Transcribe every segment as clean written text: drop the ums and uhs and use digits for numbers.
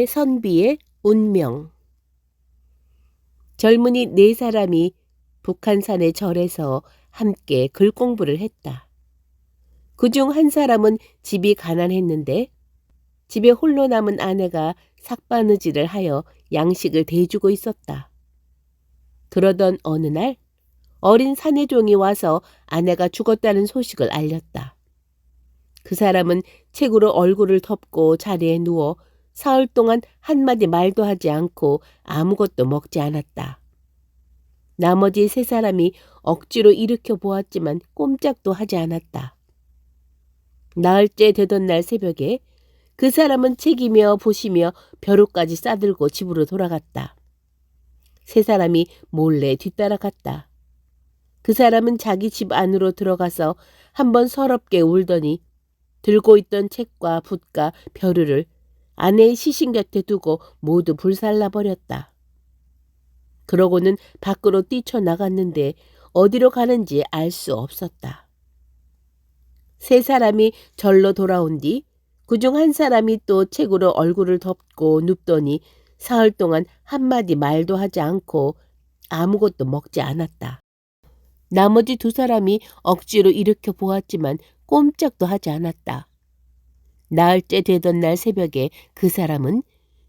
최선비의 운명. 젊은이 4사람이 북한산의 절에서 함께 글 공부를 했다. 그중 한 사람은 집이 가난했는데 집에 홀로 남은 아내가 삭바느질을 하여 양식을 대주고 있었다. 그러던 어느 날 어린 사내종이 와서 아내가 죽었다는 소식을 알렸다. 그 사람은 책으로 얼굴을 덮고 자리에 누워 사흘 동안 한마디 말도 하지 않고 아무것도 먹지 않았다. 나머지 3사람이 억지로 일으켜 보았지만 꼼짝도 하지 않았다. 나흘째 되던 날 새벽에 그 사람은 책이며 보시며 벼룩까지 싸들고 집으로 돌아갔다. 3사람이 몰래 뒤따라갔다. 그 사람은 자기 집 안으로 들어가서 한번 서럽게 울더니 들고 있던 책과 붓과 벼루를 아내의 시신 곁에 두고 모두 불살라 버렸다. 그러고는 밖으로 뛰쳐나갔는데 어디로 가는지 알 수 없었다. 3사람이 절로 돌아온 뒤 그중 한 사람이 또 책으로 얼굴을 덮고 눕더니 사흘 동안 한마디 말도 하지 않고 아무것도 먹지 않았다. 나머지 2사람이 억지로 일으켜 보았지만 꼼짝도 하지 않았다. 나흘째 되던 날 새벽에 그 사람은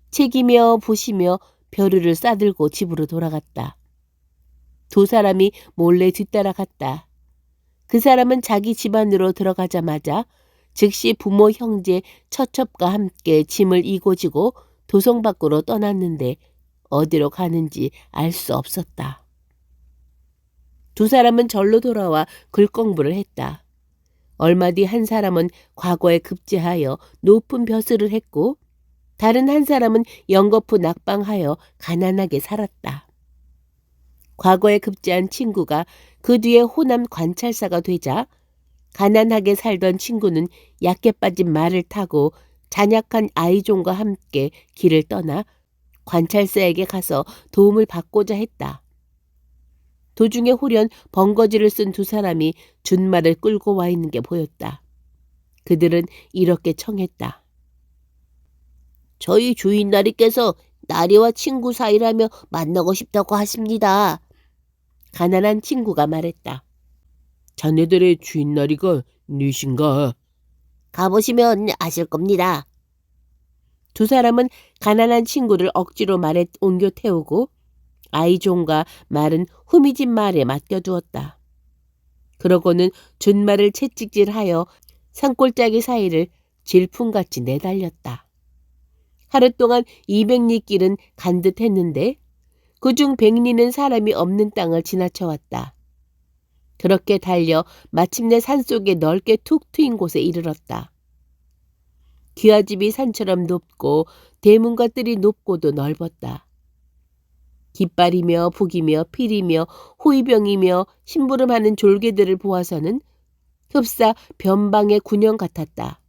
책이며 보시며 벼루를 싸들고 집으로 돌아갔다. 2사람이 몰래 뒤따라갔다. 그 사람은 자기 집 안으로 들어가자마자 즉시 부모, 형제, 처첩과 함께 짐을 이고지고 도성 밖으로 떠났는데 어디로 가는지 알 수 없었다. 2사람은 절로 돌아와 글 공부를 했다. 얼마 뒤 한 사람은 과거에 급제하여 높은 벼슬을 했고 다른 한 사람은 연거푸 낙방하여 가난하게 살았다. 과거에 급제한 친구가 그 뒤에 호남 관찰사가 되자 가난하게 살던 친구는 약해 빠진 말을 타고 잔약한 아이종과 함께 길을 떠나 관찰사에게 가서 도움을 받고자 했다. 도중에 홀연 번거지를 쓴 2사람이 준말을 끌고 와 있는 게 보였다. 그들은 이렇게 청했다. 저희 주인나리께서 나리와 친구 사이라며 만나고 싶다고 하십니다. 가난한 친구가 말했다. 자네들의 주인나리가 누이신가? 가보시면 아실 겁니다. 2사람은 가난한 친구를 억지로 말에 옮겨 태우고 아이종과 말은 후미진 말에 맡겨두었다. 그러고는 준말을 채찍질하여 산골짜기 사이를 질풍같이 내달렸다. 하루 동안 200리 길은 간 듯 했는데 그중 100리는 사람이 없는 땅을 지나쳐왔다. 그렇게 달려 마침내 산속에 넓게 툭 트인 곳에 이르렀다. 귀화집이 산처럼 높고 대문과 뜰이 높고도 넓었다. 깃발이며 북이며 필이며 호위병이며 심부름하는 졸개들을 보아서는 흡사 변방의 군영 같았다.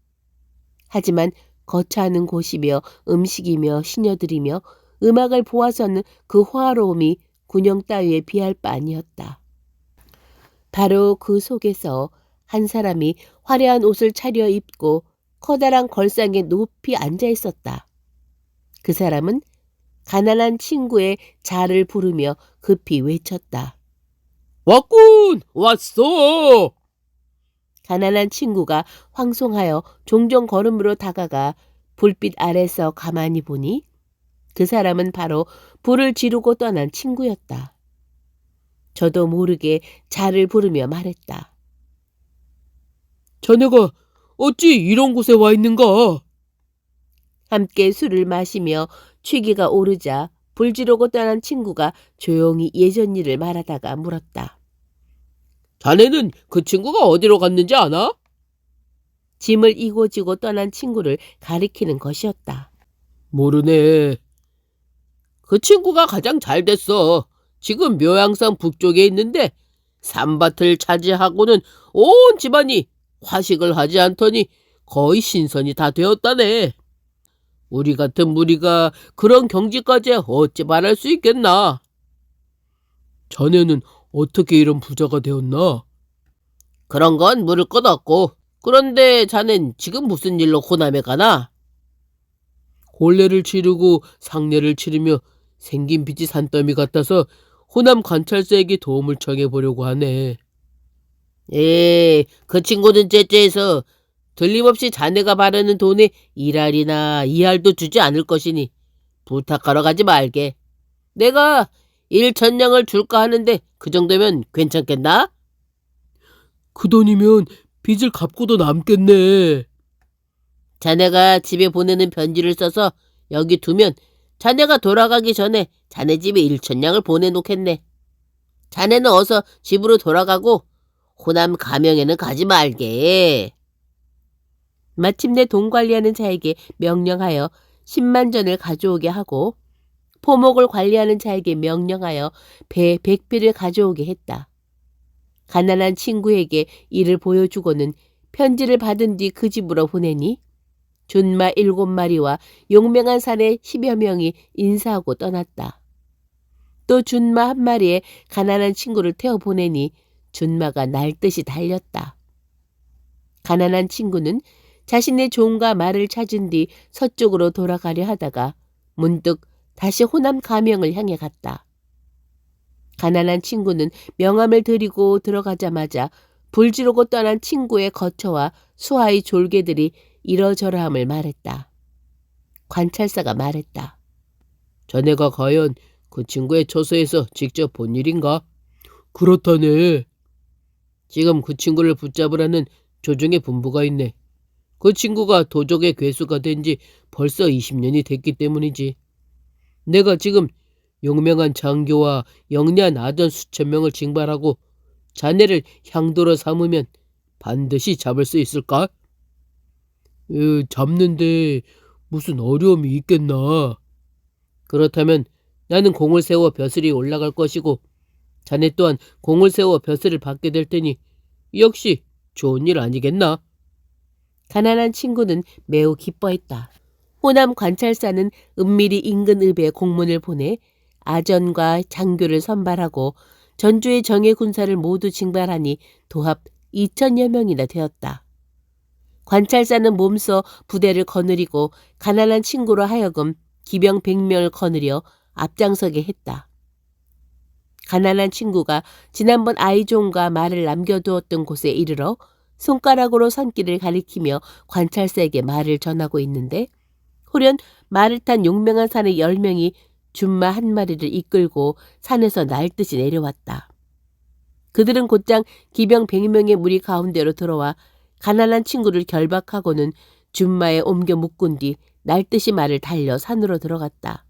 하지만 거처하는 곳이며 음식이며 시녀들이며 음악을 보아서는 그 화로움이 군영 따위에 비할 바 아니었다. 바로 그 속에서 한 사람이 화려한 옷을 차려입고 커다란 걸상에 높이 앉아 있었다. 그 사람은 가난한 친구의 자를 부르며 급히 외쳤다. 왔군! 왔어! 가난한 친구가 황송하여 종종 걸음으로 다가가 불빛 아래서 가만히 보니 그 사람은 바로 불을 지르고 떠난 친구였다. 저도 모르게 자를 부르며 말했다. 자네가 어찌 이런 곳에 와 있는가? 함께 술을 마시며 취기가 오르자 불 지르고 떠난 친구가 조용히 예전 일을 말하다가 물었다. 자네는 그 친구가 어디로 갔는지 아나? 짐을 이고지고 떠난 친구를 가리키는 것이었다. 모르네. 그 친구가 가장 잘 됐어. 지금 묘양산 북쪽에 있는데 산밭을 차지하고는 온 집안이 화식을 하지 않더니 거의 신선이 다 되었다네. 우리 같은 무리가 그런 경지까지 어찌 말할 수 있겠나? 자네는 어떻게 이런 부자가 되었나? 그런 건 물을 것 없고. 그런데 자넨 지금 무슨 일로 호남에 가나? 혼례를 치르고 상례를 치르며 생긴 빚이 산더미 같아서 호남 관찰사에게 도움을 청해보려고 하네. 그 친구는 째째해서 틀림없이 자네가 바라는 돈에 일할이나 이할도 주지 않을 것이니 부탁하러 가지 말게. 내가 1,000냥을 줄까 하는데 그 정도면 괜찮겠나? 그 돈이면 빚을 갚고도 남겠네. 자네가 집에 보내는 편지를 써서 여기 두면 자네가 돌아가기 전에 자네 집에 1,000냥을 보내놓겠네. 자네는 어서 집으로 돌아가고 호남 가명에는 가지 말게. 마침내 돈 관리하는 자에게 명령하여 10만 전을 가져오게 하고 포목을 관리하는 자에게 명령하여 배 100배를 가져오게 했다. 가난한 친구에게 이를 보여주고는 편지를 받은 뒤 그 집으로 보내니 준마 7마리와 용맹한 사내 10여 명이 인사하고 떠났다. 또 준마 1마리에 가난한 친구를 태워 보내니 준마가 날듯이 달렸다. 가난한 친구는 자신의 종과 말을 찾은 뒤 서쪽으로 돌아가려 하다가 문득 다시 호남 가명을 향해 갔다. 가난한 친구는 명함을 들이고 들어가자마자 불지르고 떠난 친구의 거처와 수하의 졸개들이 이러저러함을 말했다. 관찰사가 말했다. 자네가 과연 그 친구의 처소에서 직접 본 일인가? 그렇다네. 지금 그 친구를 붙잡으라는 조정의 분부가 있네. 그 친구가 도적의 괴수가 된 지 벌써 20년이 됐기 때문이지. 내가 지금 용맹한 장교와 영리한 아전 수천 명을 징발하고 자네를 향도로 삼으면 반드시 잡을 수 있을까? 잡는데 무슨 어려움이 있겠나? 그렇다면 나는 공을 세워 벼슬이 올라갈 것이고 자네 또한 공을 세워 벼슬을 받게 될 테니 역시 좋은 일 아니겠나? 가난한 친구는 매우 기뻐했다. 호남 관찰사는 은밀히 인근 읍에 공문을 보내 아전과 장교를 선발하고 전주의 정예 군사를 모두 징발하니 도합 2,000여 명이나 되었다. 관찰사는 몸소 부대를 거느리고 가난한 친구로 하여금 기병 100명을 거느려 앞장서게 했다. 가난한 친구가 지난번 아이종과 말을 남겨두었던 곳에 이르러 손가락으로 선길을 가리키며 관찰사에게 말을 전하고 있는데 호련 말을 탄 용맹한 사내 10명이 준마 1마리를 이끌고 산에서 날듯이 내려왔다. 그들은 곧장 기병 100명의 무리 가운데로 들어와 가난한 친구를 결박하고는 준마에 옮겨 묶은 뒤 날듯이 말을 달려 산으로 들어갔다.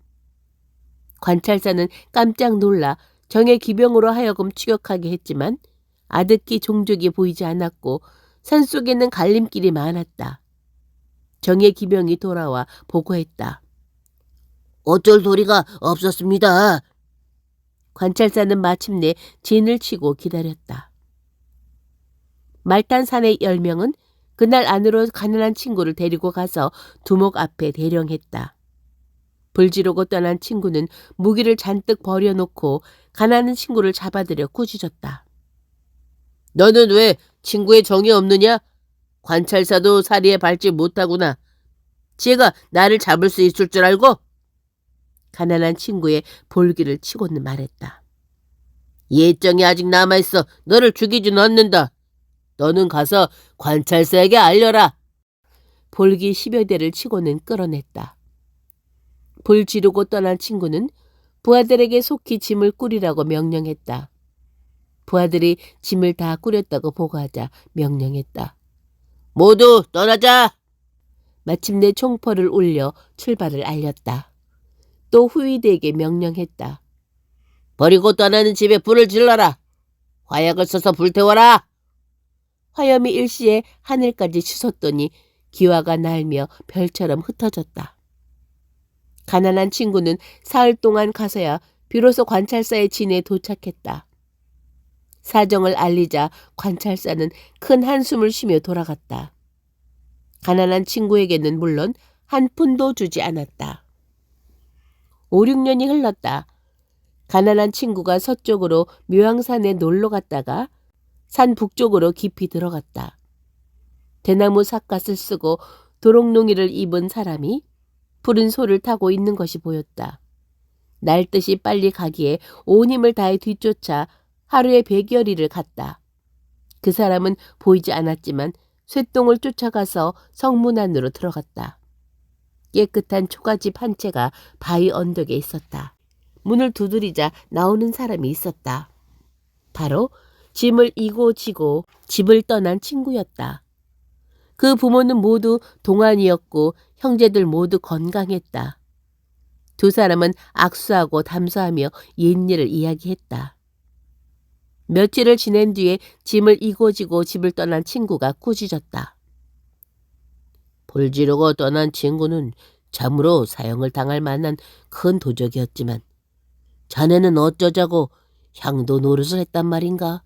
관찰사는 깜짝 놀라 정예 기병으로 하여금 추격하게 했지만 아득히 종족이 보이지 않았고 산속에는 갈림길이 많았다. 정예 기병이 돌아와 보고했다. 어쩔 도리가 없었습니다. 관찰사는 마침내 진을 치고 기다렸다. 말탄 사내 10명은 그날 안으로 가난한 친구를 데리고 가서 두목 앞에 대령했다. 불지르고 떠난 친구는 무기를 잔뜩 버려놓고 가난한 친구를 잡아들여 꾸짖었다. 너는 왜 친구의 정이 없느냐? 관찰사도 사리에 밟지 못하구나. 지가 나를 잡을 수 있을 줄 알고? 가난한 친구의 볼기를 치고는 말했다. 예정이 아직 남아있어. 너를 죽이지는 않는다. 너는 가서 관찰사에게 알려라. 볼기 10여 대를 치고는 끌어냈다. 불 지르고 떠난 친구는 부하들에게 속히 짐을 꾸리라고 명령했다. 부하들이 짐을 다 꾸렸다고 보고하자 명령했다. 모두 떠나자. 마침내 총포를 울려 출발을 알렸다. 또 후위대에게 명령했다. 버리고 떠나는 집에 불을 질러라. 화약을 써서 불태워라. 화염이 일시에 하늘까지 치솟더니 기와가 날며 별처럼 흩어졌다. 가난한 친구는 사흘 동안 가서야 비로소 관찰사의 진에 도착했다. 사정을 알리자 관찰사는 큰 한숨을 쉬며 돌아갔다. 가난한 친구에게는 물론 한 푼도 주지 않았다. 5, 6년이 흘렀다. 가난한 친구가 서쪽으로 묘양산에 놀러 갔다가 산 북쪽으로 깊이 들어갔다. 대나무 삿갓을 쓰고 도롱농이를 입은 사람이 푸른 소를 타고 있는 것이 보였다. 날듯이 빨리 가기에 온 힘을 다해 뒤쫓아 하루에 100여리를 갔다. 그 사람은 보이지 않았지만 쇠똥을 쫓아가서 성문 안으로 들어갔다. 깨끗한 초가집 한 채가 바위 언덕에 있었다. 문을 두드리자 나오는 사람이 있었다. 바로 짐을 이고 지고 집을 떠난 친구였다. 그 부모는 모두 동안이었고 형제들 모두 건강했다. 두 사람은 악수하고 담소하며 옛일을 이야기했다. 며칠을 지낸 뒤에 짐을 이고 지고 집을 떠난 친구가 꾸짖었다. 불지르고 떠난 친구는 참으로 사형을 당할 만한 큰 도적이었지만 자네는 어쩌자고 향도 노릇을 했단 말인가?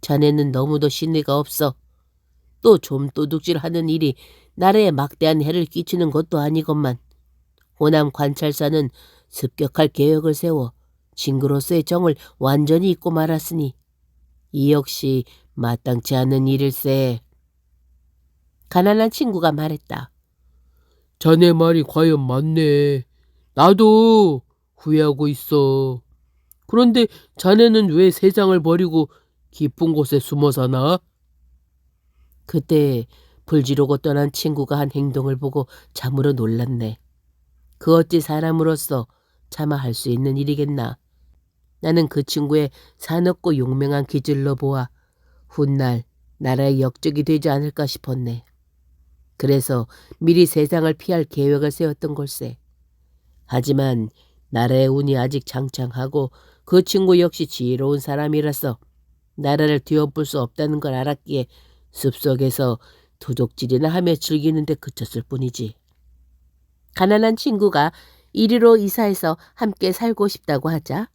자네는 너무도 신의가 없어. 또 좀 도둑질하는 일이 나라에 막대한 해를 끼치는 것도 아니건만 호남 관찰사는 습격할 계획을 세워 친구로서의 정을 완전히 잊고 말았으니 이 역시 마땅치 않은 일일세. 가난한 친구가 말했다. 자네 말이 과연 맞네. 나도 후회하고 있어. 그런데 자네는 왜 세상을 버리고 깊은 곳에 숨어 사나? 그때 불지르고 떠난 친구가 한 행동을 보고 참으로 놀랐네. 그 어찌 사람으로서 차마 할 수 있는 일이겠나. 나는 그 친구의 사납고 용맹한 기질로 보아 훗날 나라의 역적이 되지 않을까 싶었네. 그래서 미리 세상을 피할 계획을 세웠던 걸세. 하지만 나라의 운이 아직 장창하고 그 친구 역시 지혜로운 사람이라서 나라를 뒤엎을 수 없다는 걸 알았기에 숲속에서 도둑질이나 하며 즐기는 데 그쳤을 뿐이지. 가난한 친구가 이리로 이사해서 함께 살고 싶다고 하자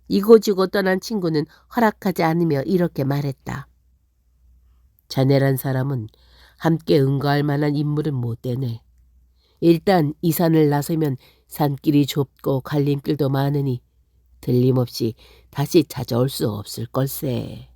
이고지고 떠난 친구는 허락하지 않으며 이렇게 말했다. 자네란 사람은 함께 응거할 만한 인물은 못 되네. 일단 이 산을 나서면 산길이 좁고 갈림길도 많으니 틀림없이 다시 찾아올 수 없을 걸세.